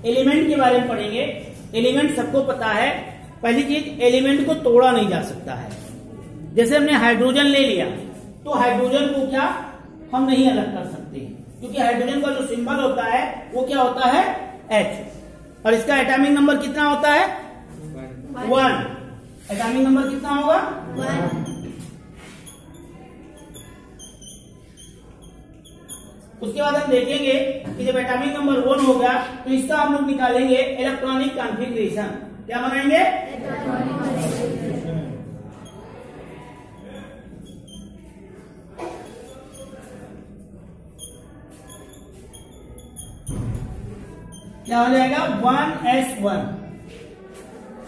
Element के बारे में पढ़ेंगे। एलिमेंट सबको पता है। पहली चीज, एलिमेंट को तोड़ा नहीं जा सकता है। जैसे हमने हाइड्रोजन ले लिया तो हाइड्रोजन को क्या हम नहीं अलग कर सकते, क्योंकि हाइड्रोजन का जो सिंबल होता है वो क्या होता है, H, और इसका एटॉमिक नंबर कितना होता है, 1। एटॉमिक नंबर कितना होगा, 1। उसके बाद हम देखेंगे कि जब एटॉमिक नंबर 1 हो गया तो इसका हम लोग निकालेंगे इलेक्ट्रॉनिक कॉन्फ़िगरेशन। क्या बनाएंगे, क्या हो जाएगा, 1s1।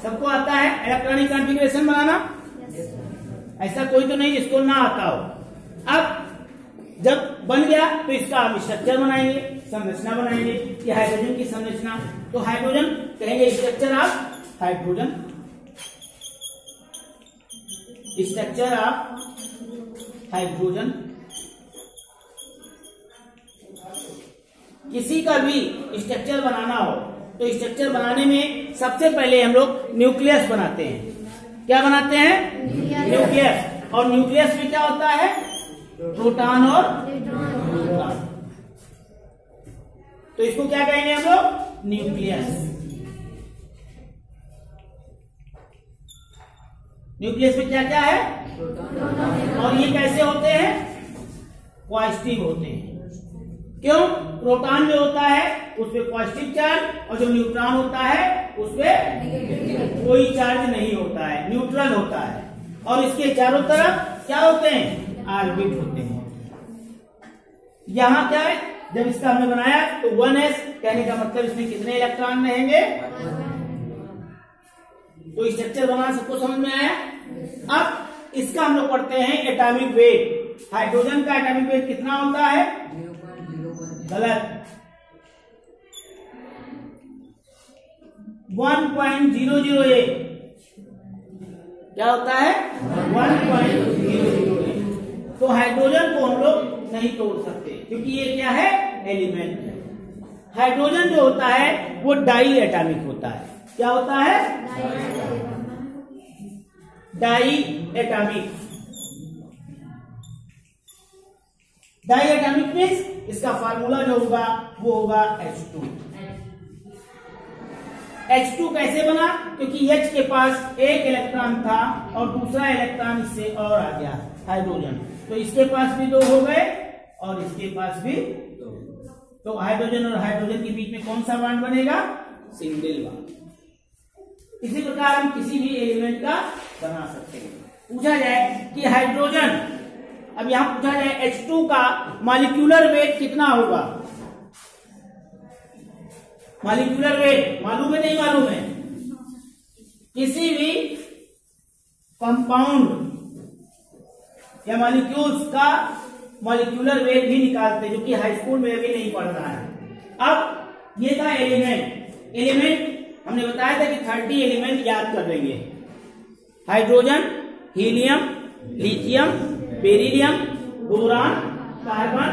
सबको आता है इलेक्ट्रॉनिक कॉन्फ़िगरेशन बनाना? ऐसा कोई तो नहीं जिसको ना आता हो। अब जब बन गया तो इसका हम स्ट्रक्चर बनाएंगे, संरचना बनाएंगे कि हाइड्रोजन की संरचना। तो हाइड्रोजन कहेंगे structure of hydrogen, structure of hydrogen. किसी का भी स्ट्रक्चर बनाना हो तो स्ट्रक्चर बनाने में सबसे पहले हम लोग न्यूक्लियस बनाते हैं। क्या बनाते हैं, न्यूक्लियस। और न्यूक्लियस में क्या होता है, प्रोटॉन और न्यूट्रॉन। तो इसको क्या कहेंगे हम लोग, न्यूक्लियस। न्यूक्लियस में क्या क्या है, और ये कैसे होते हैं, पॉजिटिव होते हैं। क्यों, प्रोटॉन जो होता है उसपे पॉजिटिव चार्ज, और जो न्यूट्रॉन होता है उसपे कोई चार्ज नहीं होता है, न्यूट्रल होता है। और इसके चारों तरफ क्या होते हैं, ऑर्बिट होते हैं। यहां क्या है, जब इसका हमने बनाया तो 1s कहने का मतलब इसमें कितने इलेक्ट्रॉन रहेंगे। तो स्ट्रक्चर बनाना सबको समझ में आया। अब इसका हम लोग पढ़ते हैं एटॉमिक वेट। हाइड्रोजन का एटॉमिक वेट कितना होता है, गलत, 1.008। क्या होता है, 1.008। तो हाइड्रोजन को हम लोग नहीं तोड़ सकते क्योंकि ये क्या है, एलिमेंट है। हाइड्रोजन जो होता है वो डाई एटॉमिक होता है। क्या होता है, diatomic. Diatomic means इसका फार्मूला जो होगा वो होगा H2। H2 कैसे बना, क्योंकि H के पास एक इलेक्ट्रॉन था और दूसरा इलेक्ट्रॉन इससे और आ गया, हाइड्रोजन। तो इसके पास भी 2 हो गए और इसके पास भी 2। तो हाइड्रोजन और हाइड्रोजन के बीच में कौन सा बॉन्ड बनेगा, सिंगल बॉन्ड। इसी प्रकार हम किसी भी एलिमेंट का बना सकते हैं। पूछा जाए कि हाइड्रोजन, अब यहां पूछा जाए H2 का मॉलिक्यूलर वेट कितना होगा। मॉलिक्यूलर वेट मालूम है, नहीं मालूम है? किसी भी कंपाउंड या मॉलिक्यूल्स का मॉलिक्यूलर वेट भी निकालते हैं, जो कि हाई स्कूल में भी नहीं पढ़ रहा है। अब ये था एलिमेंट। एलिमेंट हमने बताया था कि 30 एलिमेंट याद कर लेंगे। Hydrogen, helium, lithium, beryllium, boron, carbon,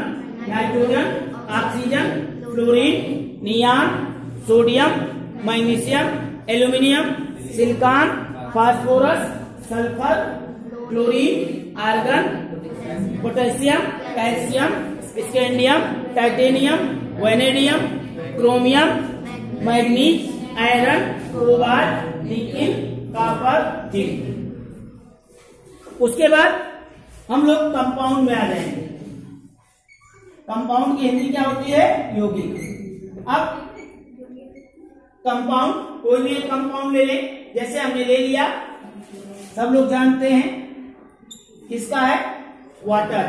nitrogen, oxygen, fluorine, neon, sodium, magnesium, aluminium, silicon, phosphorus, sulphur, chlorine, argon, potassium, calcium, scandium, titanium, vanadium, chromium, manganese, iron, cobalt, nickel, copper, zinc. उसके बाद हम लोग compound में आ जाएंगे। Compound की हिंदी क्या होती है, यौगिक। अब कंपाउंड, कोई भी एक कंपाउंड ले ले, जैसे हमने ले लिया, सब लोग जानते हैं किसका है, वाटर।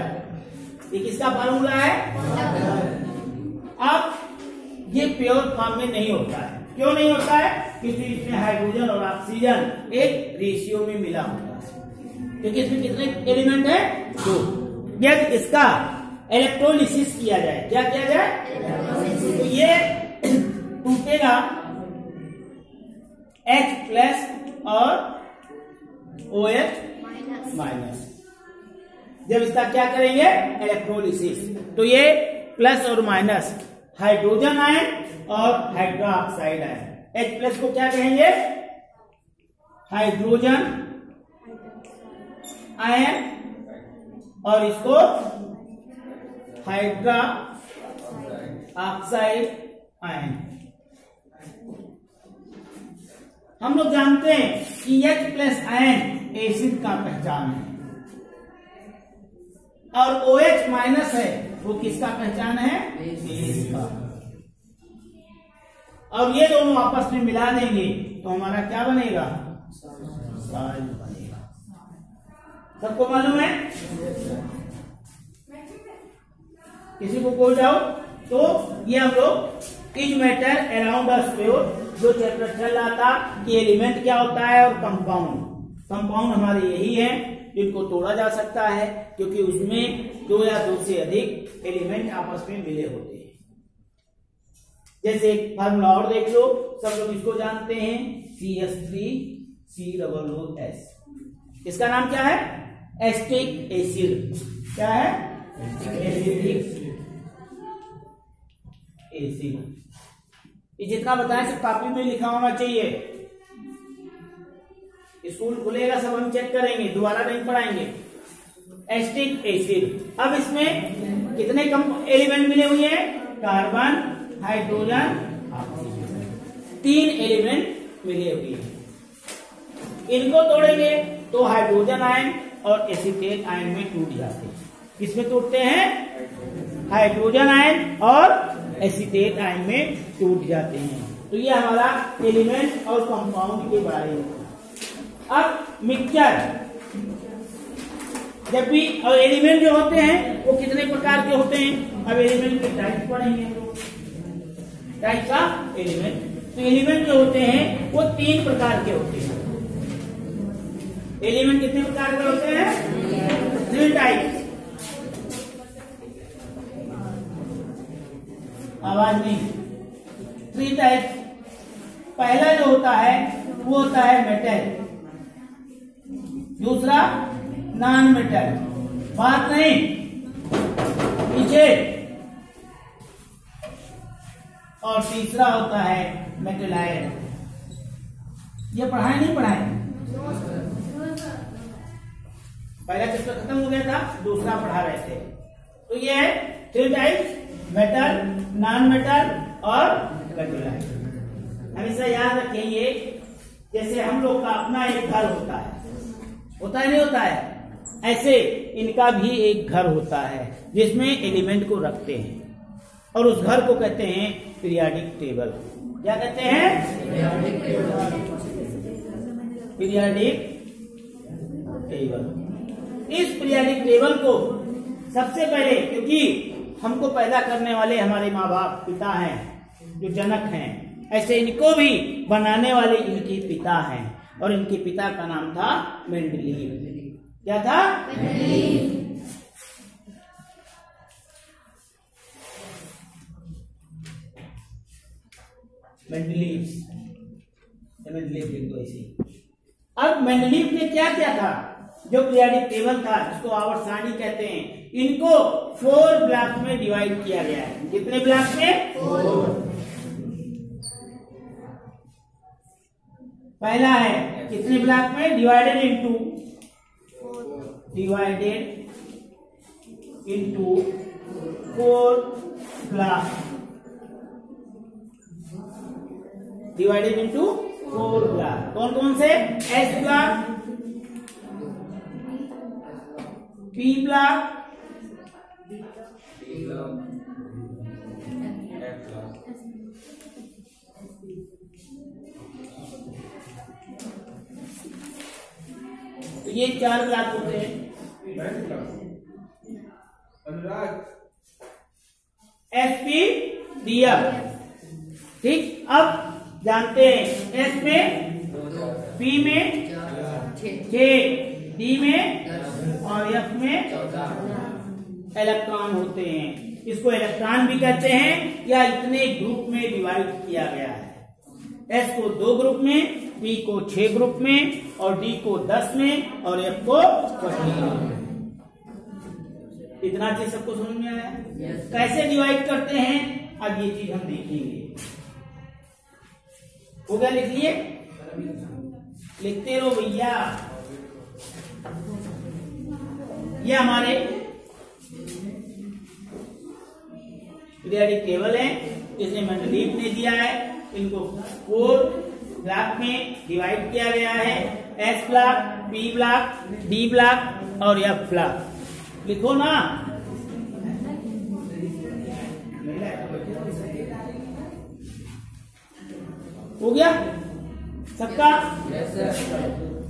ये किसका फार्मूला है, अब ये प्योर फॉर्म में नहीं होता है। क्यों नहीं होता है, क्योंकि इसमें हाइड्रोजन और ऑक्सीजन एक रेशियो में मिला होता है। क्योंकि इसमें कितने एलिमेंट है, 2। यदि इसका इलेक्ट्रोलिसिस किया जाए, क्या किया जाए, तो ये टूटेगा H+ और OH-। जब इसका क्या करेंगे, इलेक्ट्रोलिसिस, तो ये प्लस और माइनस हाइड्रोजन आयन और हाइड्रोक्साइड आयन। H प्लस को क्या कहेंगे? हाइड्रोजन आयन और इसको हाइड्रा ऑक्साइड आयन। हम लोग जानते हैं कि H प्लस आयन एसिड का पहचान है और OH माइनस है वो किसका पहचान है? बेस का। और ये दोनों आपस में मिला देंगे तो हमारा क्या बनेगा? सॉल्ट बनेगा। सबको मालूम है? किसी को कोई डाउट? तो ये हम लोग is matter around a sphere जो चैप्टर चल रहा था कि एलिमेंट क्या होता है और कंपाउंड हमारे यही है जिनको तोड़ा जा सकता है क्योंकि उसमें दो या दो से अधिक एलिमेंट आपस में मिले होते हैं। जैसे एक फार्मूला और देख लो, सब लोग इसको जानते हैं, CH3COOS। इसका नाम क्या है? Acetic acid. क्या है? Acetic acid. ये जितना बताया सब कॉपी में लिखा होना चाहिए। स्कूल खुलेगा सब हम चेक करेंगे, दोबारा नहीं पढ़ाएंगे। Acetic acid. अब इसमें कितने एलिमेंट मिले हुए हैं? कार्बन, हाइड्रोजन, ऑक्सीजन, 3 एलिमेंट मिले हुए हैं। इनको तोड़ेंगे तो हाइड्रोजन आयन और एसीटेट आयन में टूट जाते हैं। किसमें टूटते हैं? हाइड्रोजन आयन और एसीटेट आयन में टूट जाते हैं। तो ये हमारा एलिमेंट और कंपाउंड के बारे में। अब मिक्सचर, जब भी और एलिमेंट जो होते हैं वो कितने प्रकार के होते हैं? अब एलिमेंट के टाइप पढ़ेंगे, टाइप्स ऑफ एलिमेंट। तो एलिमेंट जो होते हैं वो 3 प्रकार के होते हैं। एलिमेंट कितने प्रकार के होते हैं? 3 टाइप्स। आवाज नहीं। 3 टाइप्स। पहला जो होता है वो होता है मेटल, दूसरा नॉन मेटल, बात नहीं पीछे, और तीसरा होता है मेटलाइड। ये पढ़ाए नहीं पढ़ाए? पहला चैप्टर खत्म हो गया था, दूसरा पढ़ा रहे थे। तो ये है 3 टाइप्स, मेटल, नॉन मेटल और मेटलाइड। हमेशा याद रखेंगे, जैसे हम लोग का अपना एक घर होता है नहीं होता है, ऐसे इनका भी एक घर होता है जिसमें एलिमेंट को रखते हैं और उस घर को कहते हैं पीरियाडिक टेबल। क्या कहते हैं? Periodic table. इस पीरियाडिक टेबल को सबसे पहले, क्योंकि हमको पैदा करने वाले हमारे माँ बाप पिता हैं जो जनक हैं, ऐसे इनको भी बनाने वाले इनके पिता हैं और इनके पिता का नाम था मेंडलीव। क्या था? मेंडलीव लिख दो ऐसे। अब मेंडलीव ने क्या किया था? जो पीरियाडिक टेबल था जिसको आवर्त सारणी कहते हैं, इनको 4 ब्लॉक में डिवाइड किया गया है। कितने ब्लॉक में? 4। पहला है कितने ब्लॉक में? Divided into 4 block. Divided into 4 block. कौन कौन से? एस ब्लॉक, पी ब्लॉक, तो ये 4 ब्लॉक होते हैं। एसपी दिया, ठीक। अब जानते हैं एस में, पी में 6, डी में और एफ में इलेक्ट्रॉन होते हैं। इसको इलेक्ट्रॉन भी कहते हैं या इतने ग्रुप में डिवाइड किया गया है। एस को 2 ग्रुप में, पी को 6 ग्रुप में और डी को 10 में और एफ को 20 में। इतना चीज सबको समझ में आया? कैसे डिवाइड करते हैं? अब ये चीज हम देखेंगे। हो गया, लिख लिए? लिखते रहो भैया। ये हमारे पीरियोडिक टेबल है, जिसने मेंडलीव ने दिया है। इनको 4 ब्लॉक में डिवाइड किया गया है, S block, P block, D block और एफ ब्लॉक। लिखो ना। हो गया सबका?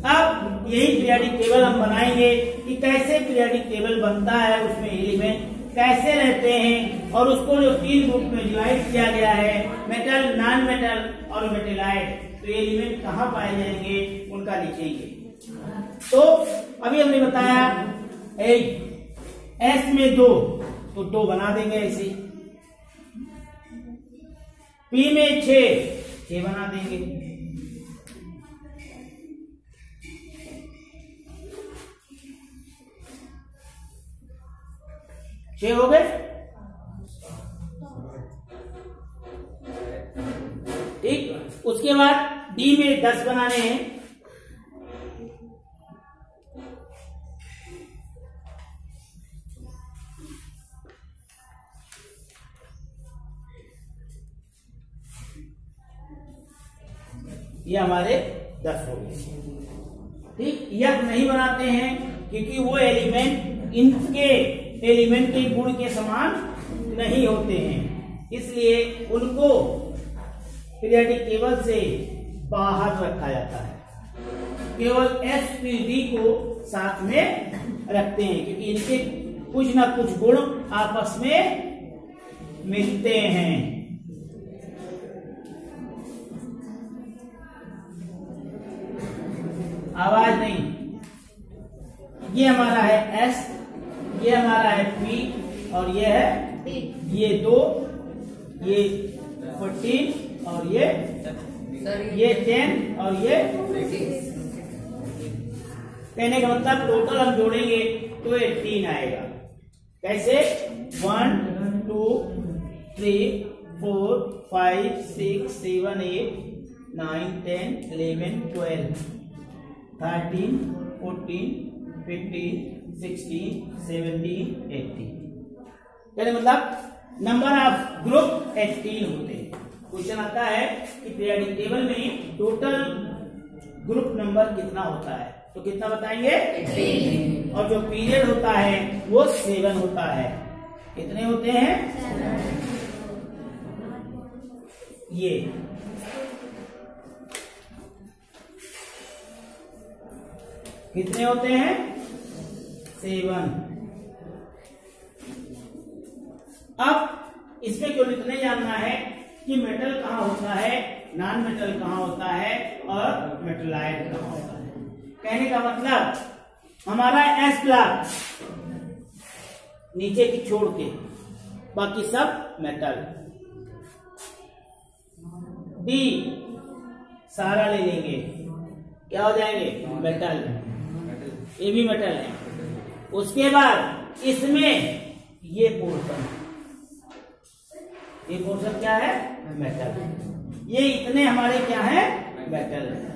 अब यही पीरियोडिक टेबल हम बनाएंगे कि कैसे पीरियोडिक टेबल बनता है, उसमें एलिमेंट कैसे रहते हैं, और उसको जो 3 ग्रुप में डिवाइड किया गया है, मेटल, नॉन मेटल और मेटेलाइट, तो ये एलिमेंट कहाँ पाए जाएंगे उनका लिखेंगे। तो अभी हमने बताया एस में 2, तो 2 बना देंगे ऐसे। पी में 6 बना देंगे। छह हो गए, ठीक। उसके बाद डी में 10 बनाने हैं। ये हमारे 10 हो गए, ठीक। यह नहीं बनाते हैं क्योंकि वो एलिमेंट इनके एलिमेंट के गुण के समान नहीं होते हैं, इसलिए उनको पीरियोडिक टेबल से बाहर रखा जाता है। केवल एस पी डी को साथ में रखते हैं क्योंकि इनके कुछ ना कुछ गुण आपस में मिलते हैं। आवाज नहीं। ये हमारा है एस, ये हमारा है पी और ये है ये 2, ये 14 और ये 10 और ये। कहने का मतलब टोटल हम जोड़ेंगे तो 18 आएगा। कैसे? 1 2 3 4 5 6 7 8 9 10 11 12 13 14 15 16 17 18। कहने मतलब नंबर ऑफ ग्रुप 18 होते हैं। क्वेश्चन आता है कि पीरियोडिक टेबल में टोटल ग्रुप नंबर कितना होता है, तो कितना बताएंगे? 18। और जो पीरियड होता है वो 7 होता है। कितने होते हैं? ये कितने होते हैं? 7। अब इसमें केवल इतने जानना है कि मेटल कहाँ होता है, नॉन मेटल कहाँ होता है और मेटलाइट कहाँ होता है। कहने का मतलब हमारा एस ब्लॉक नीचे की छोड़ के बाकी सब मेटल, डी सारा ले लेंगे, क्या हो जाएंगे? मेटल। ये भी मेटल है। उसके बाद इसमें ये पोर्शन क्या है? मेटल। ये इतने हमारे क्या है? मेटल है।